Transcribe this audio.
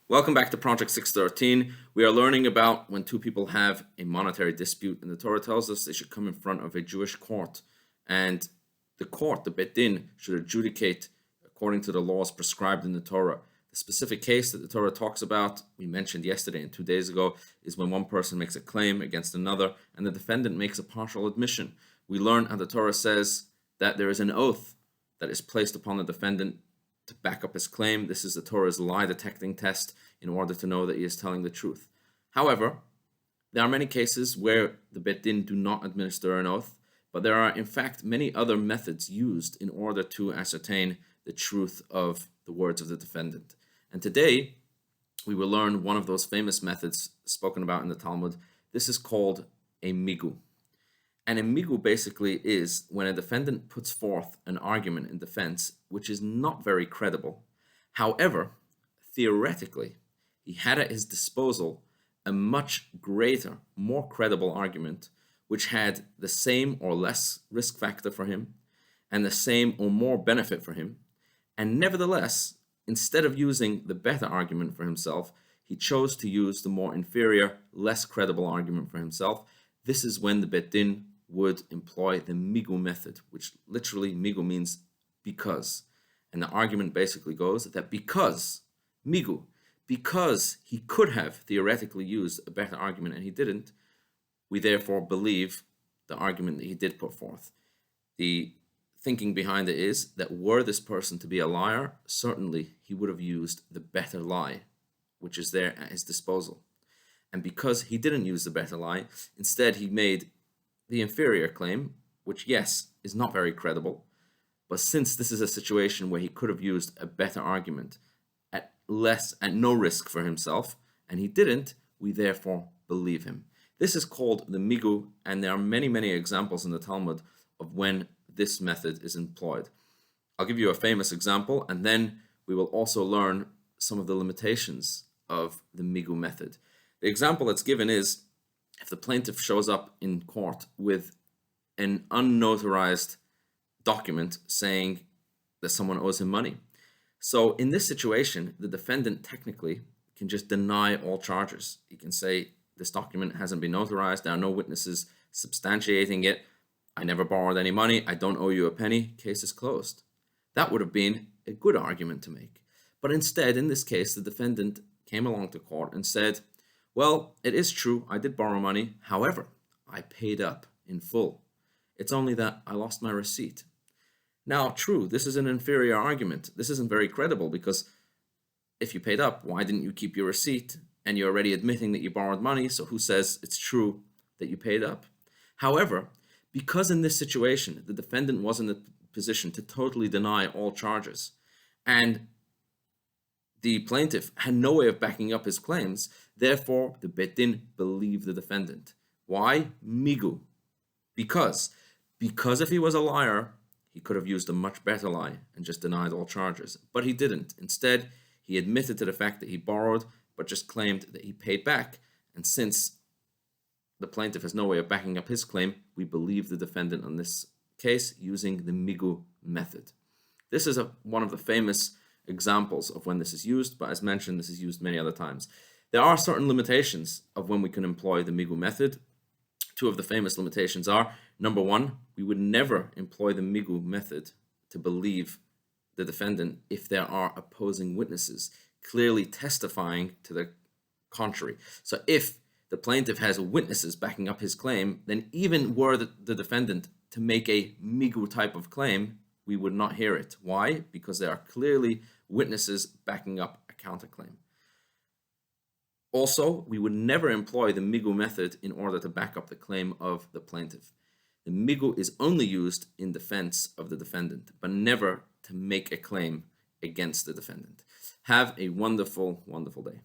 Welcome back to Project 613. We are learning about when two people have a monetary dispute, and the Torah tells us they should come in front of a Jewish court, and the court, the beit should adjudicate according to the laws prescribed in the Torah. The specific case that the Torah talks about, we mentioned yesterday and 2 days ago, is when one person makes a claim against another and the defendant makes a partial admission. We learn how the Torah says that there is an oath that is placed upon the defendant to back up his claim. This is the Torah's lie detecting test in order to know that he is telling the truth. However, there are many cases where the beit din do not administer an oath, but there are in fact many other methods used in order to ascertain the truth of the words of the defendant. And today, we will learn one of those famous methods spoken about in the Talmud. This is called a migu. And a migu basically is when a defendant puts forth an argument in defense which is not very credible. However, theoretically, he had at his disposal a much greater, more credible argument which had the same or less risk factor for him and the same or more benefit for him. And nevertheless, instead of using the better argument for himself, he chose to use the more inferior, less credible argument for himself. This is when the beit din would employ the migu method, which literally migu means because. And the argument basically goes that because migu, because he could have theoretically used a better argument and he didn't, we therefore believe the argument that he did put forth. The thinking behind it is that were this person to be a liar, certainly he would have used the better lie, which is there at his disposal. And because he didn't use the better lie, instead he made the inferior claim, which yes, is not very credible, but since this is a situation where he could have used a better argument at no risk for himself, and he didn't, we therefore believe him. This is called the migu, and there are many, many examples in the Talmud of when this method is employed. I'll give you a famous example, and then we will also learn some of the limitations of the migu method. The example that's given is if the plaintiff shows up in court with an unnotarized document saying that someone owes him money. So in this situation, the defendant technically can just deny all charges. He can say, this document hasn't been notarized, there are no witnesses substantiating it, I never borrowed any money, I don't owe you a penny, case is closed. That would have been a good argument to make. But instead, in this case, the defendant came along to court and said, well, it is true, I did borrow money, however, I paid up in full. It's only that I lost my receipt. Now, true, this is an inferior argument. This isn't very credible because if you paid up, why didn't you keep your receipt? And you're already admitting that you borrowed money, so who says it's true that you paid up? However, because in this situation, the defendant was in the position to totally deny all charges, and the plaintiff had no way of backing up his claims, therefore the beit din believed the defendant. Why? Migu. Because if he was a liar, he could have used a much better lie and just denied all charges. But he didn't. Instead, he admitted to the fact that he borrowed, but just claimed that he paid back. And since the plaintiff has no way of backing up his claim, we believe the defendant on this case using the migu method. This is one of the famous examples of when this is used, but as mentioned, this is used many other times. There are certain limitations of when we can employ the migu method. Two of the famous limitations are, number one, we would never employ the migu method to believe the defendant if there are opposing witnesses clearly testifying to the contrary. So if the plaintiff has witnesses backing up his claim, then even were the defendant to make a migu type of claim, we would not hear it. Why? Because there are clearly witnesses backing up a counterclaim. Also, we would never employ the migu method in order to back up the claim of the plaintiff. The migu is only used in defense of the defendant, but never to make a claim against the defendant. Have a wonderful, wonderful day.